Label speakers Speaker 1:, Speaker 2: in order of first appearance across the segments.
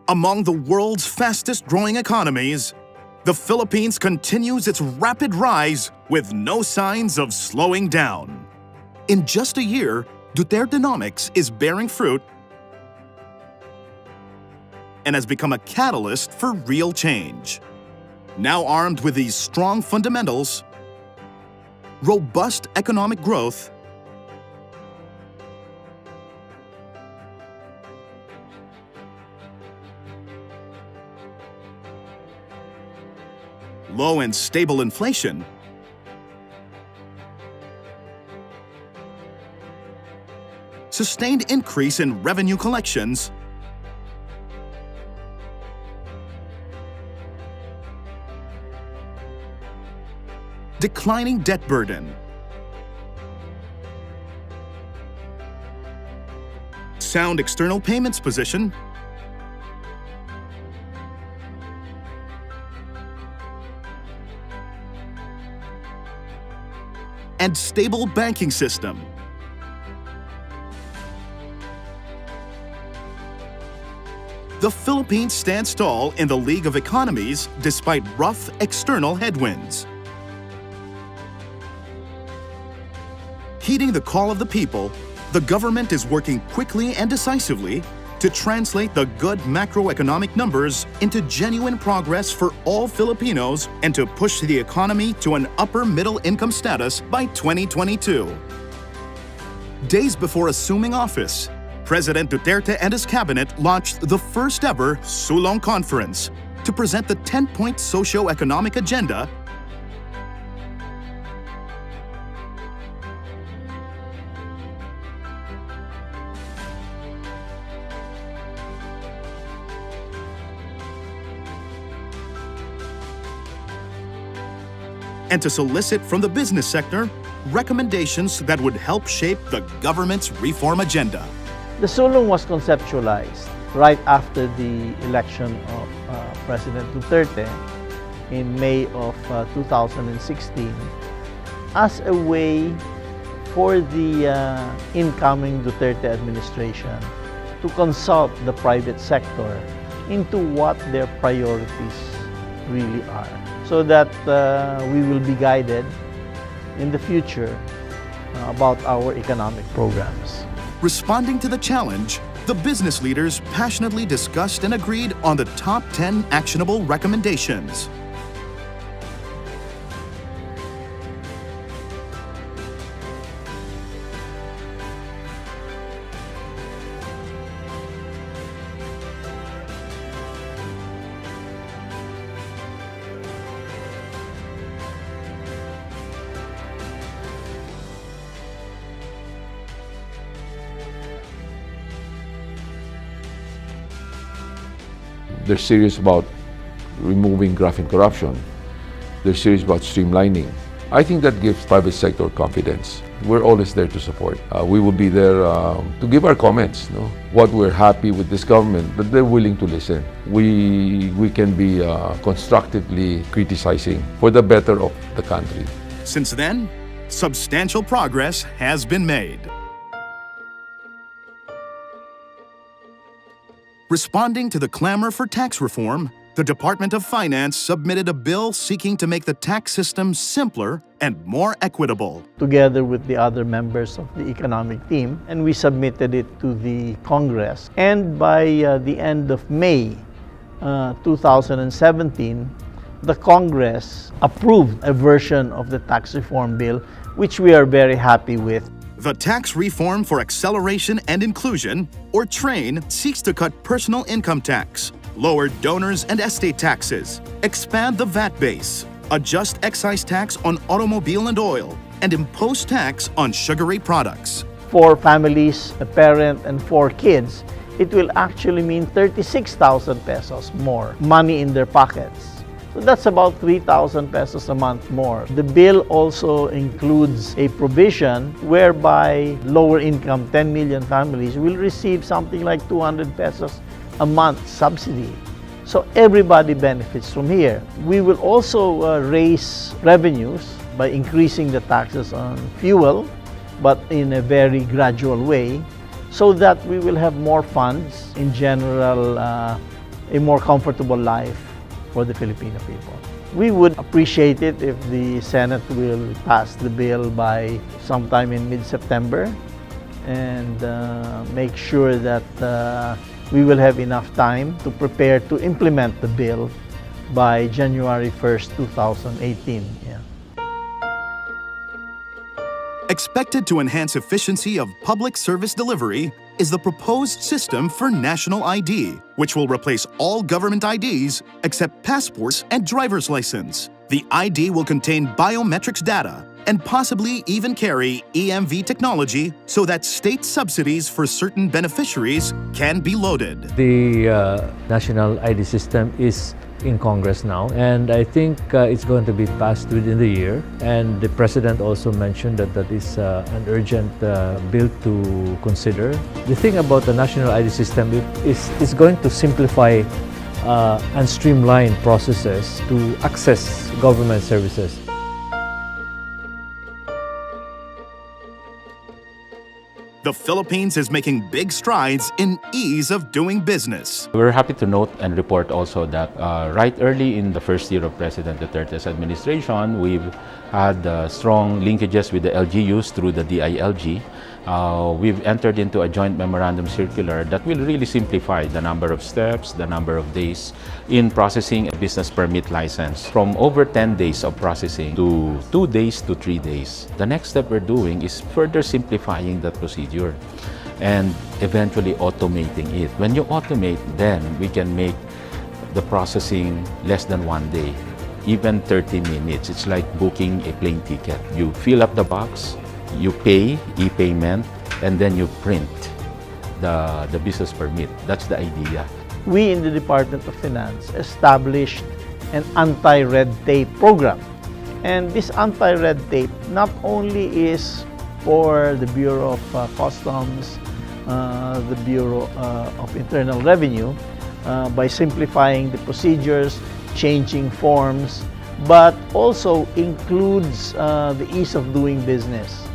Speaker 1: Among the world's fastest-growing economies, the Philippines continues its rapid rise with no signs of slowing down. In just a year, Dutertenomics is bearing fruit and has become a catalyst for real change. Now armed with these strong fundamentals, robust economic growth, low and stable inflation, sustained increase in revenue collections, declining debt burden, sound external payments position, and stable banking system. The Philippines stands tall in the league of economies despite rough external headwinds. Heeding the call of the people, the government is working quickly and decisively to translate the good macroeconomic numbers into genuine progress for all Filipinos and to push the economy to an upper middle income status by 2022. Days before assuming office, President Duterte and his cabinet launched the first ever Sulong conference to present the 10-point socio-economic agenda and to solicit from the business sector recommendations that would help shape the government's reform agenda.
Speaker 2: The Sulong was conceptualized right after the election of President Duterte in May of 2016 as a way for the incoming Duterte administration to consult the private sector into what their priorities really are, so that we will be guided in the future about our economic programs.
Speaker 1: Responding to the challenge, the business leaders passionately discussed and agreed on the top 10 actionable recommendations.
Speaker 3: They're serious about removing graft and corruption. They're serious about streamlining. I think that gives private sector confidence. We're always there to support. We will be there to give our comments, what we're happy with this government, but they're willing to listen. We can be constructively criticizing for the better of the country.
Speaker 1: Since then, substantial progress has been made. Responding to the clamor for tax reform, the Department of Finance submitted a bill seeking to make the tax system simpler and more equitable.
Speaker 2: Together with the other members of the economic team, and we submitted it to the Congress. And by the end of May 2017, the Congress approved a version of the tax reform bill, which we are very happy with.
Speaker 1: The Tax Reform for Acceleration and Inclusion, or TRAIN, seeks to cut personal income tax, lower donors and estate taxes, expand the VAT base, adjust excise tax on automobile and oil, and impose tax on sugary products.
Speaker 2: For families, a parent, and 4 kids, it will actually mean 36,000 pesos more money in their pockets. So that's about 3,000 pesos a month more. The bill also includes a provision whereby lower income 10 million families will receive something like 200 pesos a month subsidy. So everybody benefits from here. We will also raise revenues by increasing the taxes on fuel, but in a very gradual way, so that we will have more funds in general a more comfortable life for the Filipino people. We would appreciate it if the Senate will pass the bill by sometime in mid-September and make sure that we will have enough time to prepare to implement the bill by January 1st, 2018. Yeah.
Speaker 1: Expected to enhance efficiency of public service delivery is the proposed system for national ID, which will replace all government IDs except passports and driver's license. The ID will contain biometrics data and possibly even carry EMV technology so that state subsidies for certain beneficiaries can be loaded.
Speaker 4: The national ID system is in Congress now, and I think it's going to be passed within the year. And the President also mentioned that that is an urgent bill to consider. The thing about the national ID system is it's going to simplify and streamline processes to access government services.
Speaker 1: The Philippines is making big strides in ease of doing business.
Speaker 5: We're happy to note and report also that right early in the first year of President Duterte's administration, we've had strong linkages with the LGUs through the DILG. We've entered into a joint memorandum circular that will really simplify the number of steps, the number of days in processing a business permit license from over 10 days of processing to 2 days to 3 days. The next step we're doing is further simplifying that procedure and eventually automating it. When you automate, then we can make the processing less than 1 day, even 30 minutes. It's like booking a plane ticket. You fill up the box, you pay, e-payment, and then you print the business permit. That's the idea.
Speaker 2: We in the Department of Finance established an anti-red tape program. And this anti-red tape not only is for the Bureau of Customs, the Bureau of Internal Revenue, by simplifying the procedures, changing forms, but also includes the ease of doing business.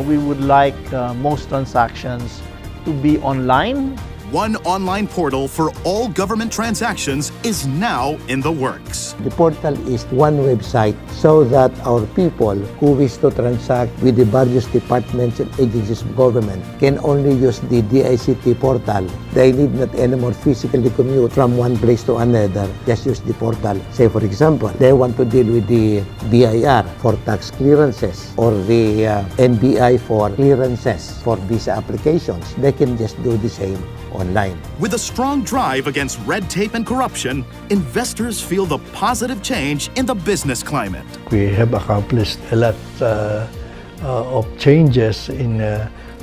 Speaker 2: We would like most transactions to be online.
Speaker 1: One online portal for all government transactions is now in the works.
Speaker 6: The portal is one website so that our people who wish to transact with the various departments and agencies of government can only use the DICT portal. They need not anymore physically commute from one place to another. Just use the portal. Say, for example, they want to deal with the BIR for tax clearances or the NBI for clearances for visa applications. They can just do the same online.
Speaker 1: With a strong drive against red tape and corruption, investors feel the positive change in the business climate.
Speaker 7: We have accomplished a lot of changes in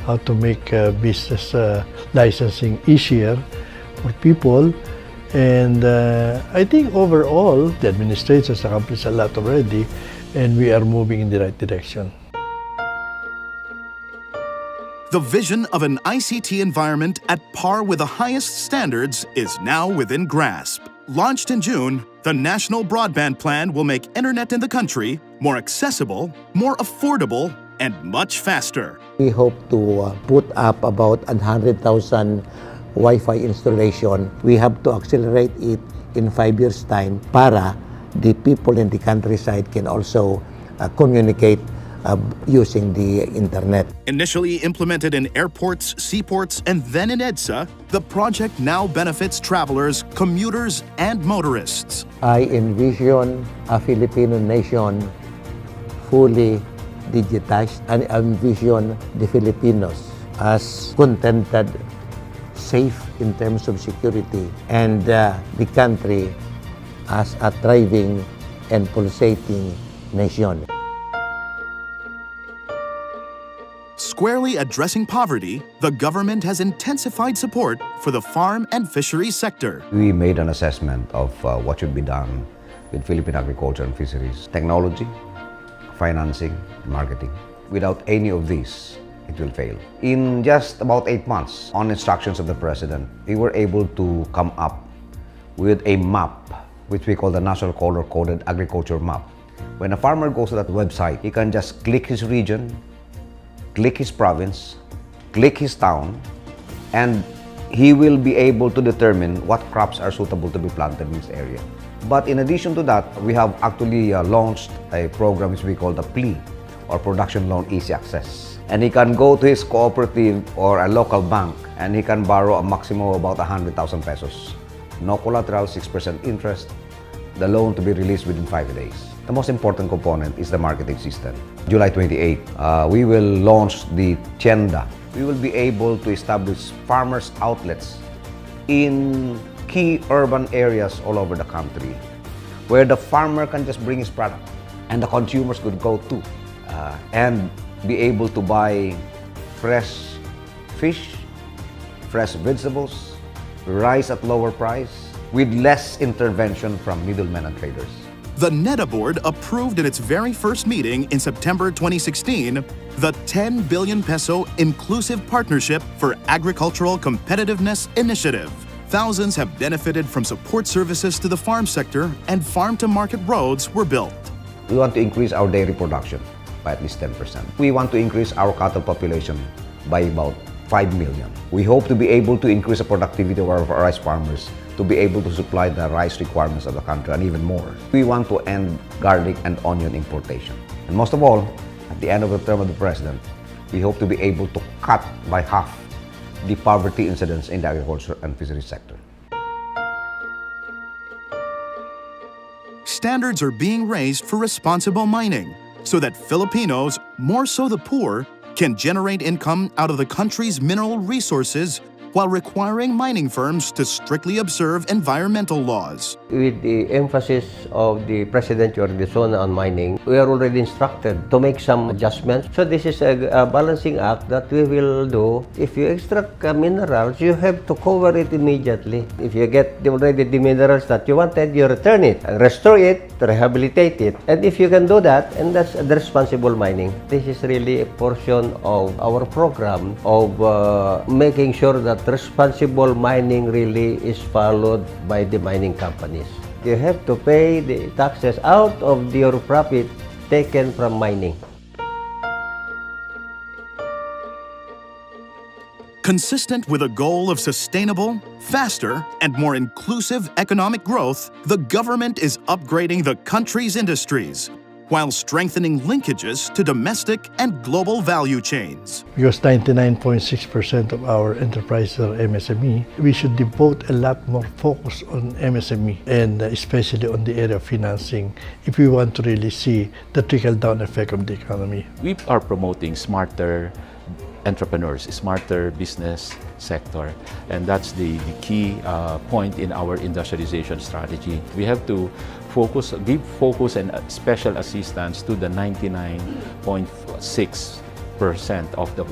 Speaker 7: how to make business licensing easier for people. And I think overall, the administration has accomplished a lot already, and we are moving in the right direction.
Speaker 1: The vision of an ICT environment at par with the highest standards is now within grasp. Launched in June, the National Broadband Plan will make internet in the country more accessible, more affordable, and much faster.
Speaker 6: We hope to put up about 100,000 Wi-Fi installation. We have to accelerate it in 5 years' time para the people in the countryside can also communicate using the internet.
Speaker 1: Initially implemented in airports, seaports, and then in EDSA, the project now benefits travelers, commuters, and motorists.
Speaker 6: I envision a Filipino nation fully digitized, and I envision the Filipinos as contented, safe in terms of security, and the country as a thriving and pulsating nation.
Speaker 1: Squarely addressing poverty, the government has intensified support for the farm and fisheries sector.
Speaker 8: We made an assessment of what should be done with Philippine agriculture and fisheries. Technology, financing, marketing. Without any of these, it will fail. In just about 8 months, on instructions of the President, we were able to come up with a map, which we call the National Color-Coded Agriculture Map. When a farmer goes to that website, he can just click his region, click his province, click his town, and he will be able to determine what crops are suitable to be planted in this area. But in addition to that, we have actually launched a program which we call the PLE, or Production Loan Easy Access. And he can go to his cooperative or a local bank and he can borrow a maximum of about 100,000 pesos. No collateral, 6% interest, the loan to be released within 5 days. The most important component is the marketing system. July 28, we will launch the Tienda. We will be able to establish farmers' outlets in key urban areas all over the country, where the farmer can just bring his product and the consumers could go to and be able to buy fresh fish, fresh vegetables, rice at lower price, with less intervention from middlemen and traders.
Speaker 1: The NEDA board approved in its very first meeting in September 2016 the 10 billion peso Inclusive Partnership for Agricultural Competitiveness Initiative. Thousands have benefited from support services to the farm sector, and farm-to-market roads were built.
Speaker 8: We want to increase our dairy production by at least 10%. We want to increase our cattle population by about 5 million. We hope to be able to increase the productivity of our rice farmers to be able to supply the rice requirements of the country and even more. We want to end garlic and onion importation. And most of all, at the end of the term of the president, we hope to be able to cut by half the poverty incidence in the agriculture and fisheries sector.
Speaker 1: Standards are being raised for responsible mining so that Filipinos, more so the poor, can generate income out of the country's mineral resources while requiring mining firms to strictly observe environmental laws.
Speaker 9: With the emphasis of the President Yordisono on mining, we are already instructed to make some adjustments. So this is a balancing act that we will do. If you extract minerals, you have to cover it immediately. If you get already the minerals that you wanted, you return it and restore it, rehabilitate it. And if you can do that, and that's the responsible mining. This is really a portion of our program of making sure that responsible mining really is followed by the mining companies. You have to pay the taxes out of your profit taken from mining.
Speaker 1: Consistent with a goal of sustainable, faster, and more inclusive economic growth, the government is upgrading the country's industries while strengthening linkages to domestic and global value chains.
Speaker 7: Because 99.6% of our enterprises are MSME, we should devote a lot more focus on MSME and especially on the area of financing if we want to really see the trickle-down effect of the economy.
Speaker 5: We are promoting smarter entrepreneurs, smarter business sector, and that's the key point in our industrialization strategy. We have to give focus and special assistance to the 99.6% of the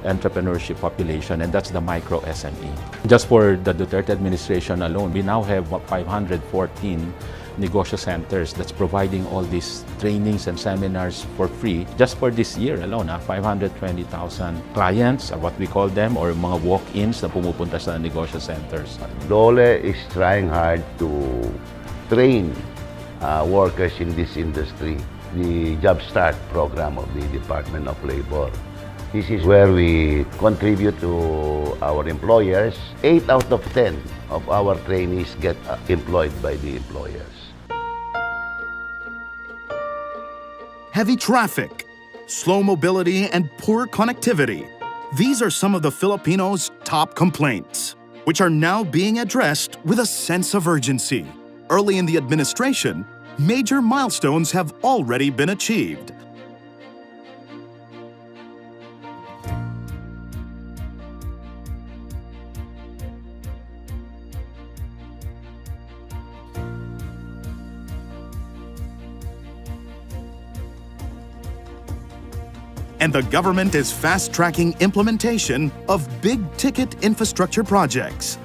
Speaker 5: entrepreneurship population, and that's the micro SME. Just for the Duterte administration alone, we now have 514 negosyo centers that's providing all these trainings and seminars for free. Just for this year alone, 520,000 clients, what we call them, or mga walk-ins na pumupunta sa negosyo centers.
Speaker 10: DOLE is trying hard to train workers in this industry. The Job Start program of the Department of Labor. This is where we contribute to our employers. 8 out of 10 of our trainees get employed by the employers.
Speaker 1: Heavy traffic, slow mobility, and poor connectivity. These are some of the Filipinos' top complaints, which are now being addressed with a sense of urgency. Early in the administration, major milestones have already been achieved. And the government is fast-tracking implementation of big-ticket infrastructure projects.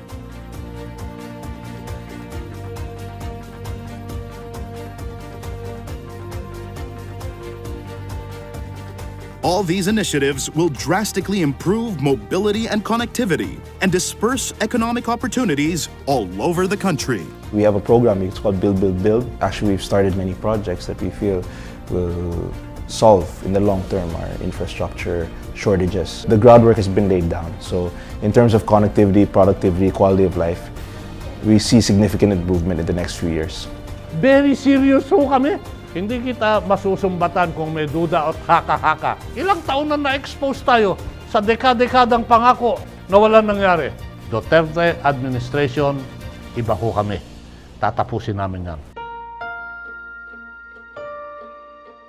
Speaker 1: All these initiatives will drastically improve mobility and connectivity and disperse economic opportunities all over the country.
Speaker 11: We have a program, it's called Build, Build, Build. Actually, we've started many projects that we feel will solve in the long term are infrastructure shortages. The groundwork has been laid down. So in terms of connectivity, productivity, quality of life, we see significant improvement in the next few years.
Speaker 12: Very serious ho kami. Hindi kita masusumbatan kung may duda at haka-haka. Ilang taon na na-expose tayo sa dekadang pangako na walang nangyari. Duterte administration, iba ho kami. Tatapusin namin yan.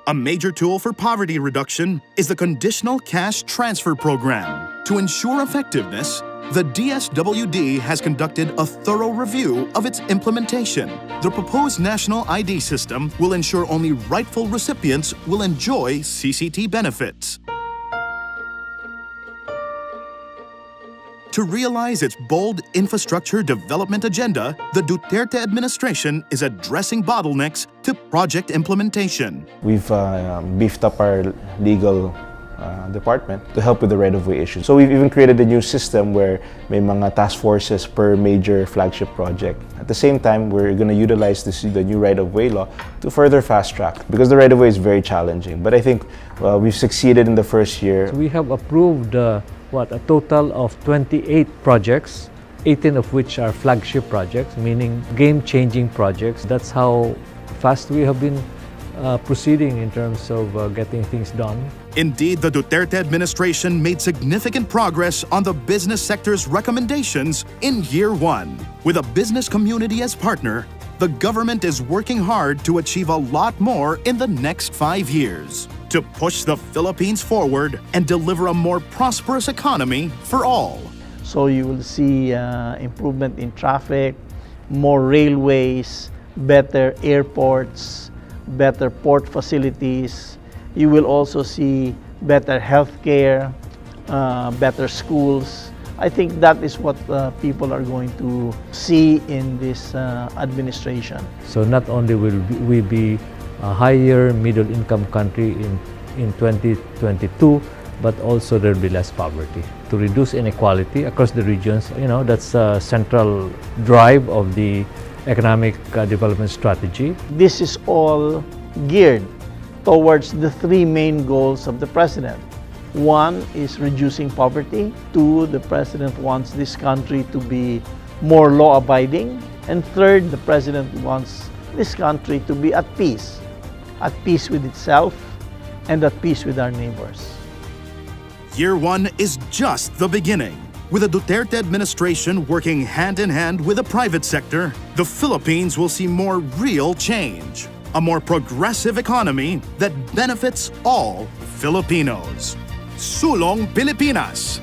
Speaker 1: A major tool for poverty reduction is the Conditional Cash Transfer Program. To ensure effectiveness, the DSWD has conducted a thorough review of its implementation. The proposed national ID system will ensure only rightful recipients will enjoy CCT benefits. To realize its bold infrastructure development agenda, the Duterte administration is addressing bottlenecks to project implementation.
Speaker 11: We've beefed up our legal department to help with the right-of-way issue. So we've even created a new system where may mga task forces per major flagship project. At the same time, we're going to utilize the new right-of-way law to further fast-track because the right-of-way is very challenging. But I think we've succeeded in the first year.
Speaker 4: We have approved a total of 28 projects, 18 of which are flagship projects, meaning game-changing projects. That's how fast we have been proceeding in terms of getting things done.
Speaker 1: Indeed, the Duterte administration made significant progress on the business sector's recommendations in year one. With a business community as partner, the government is working hard to achieve a lot more in the next 5 years to push the Philippines forward and deliver a more prosperous economy for all.
Speaker 2: So you will see improvement in traffic, more railways, better airports, better port facilities. You will also see better healthcare, better schools. I think that is what people are going to see in this administration.
Speaker 4: So not only will we be a higher middle income country in 2022, but also there will be less poverty. To reduce inequality across the regions, that's a central drive of the economic development strategy.
Speaker 2: This is all geared towards the three main goals of the president. One is reducing poverty. Two, the president wants this country to be more law-abiding. And third, the president wants this country to be at peace with itself and at peace with our neighbors.
Speaker 1: Year one is just the beginning. With the Duterte administration working hand in hand with the private sector, the Philippines will see more real change. A more progressive economy that benefits all Filipinos. Sulong, Pilipinas!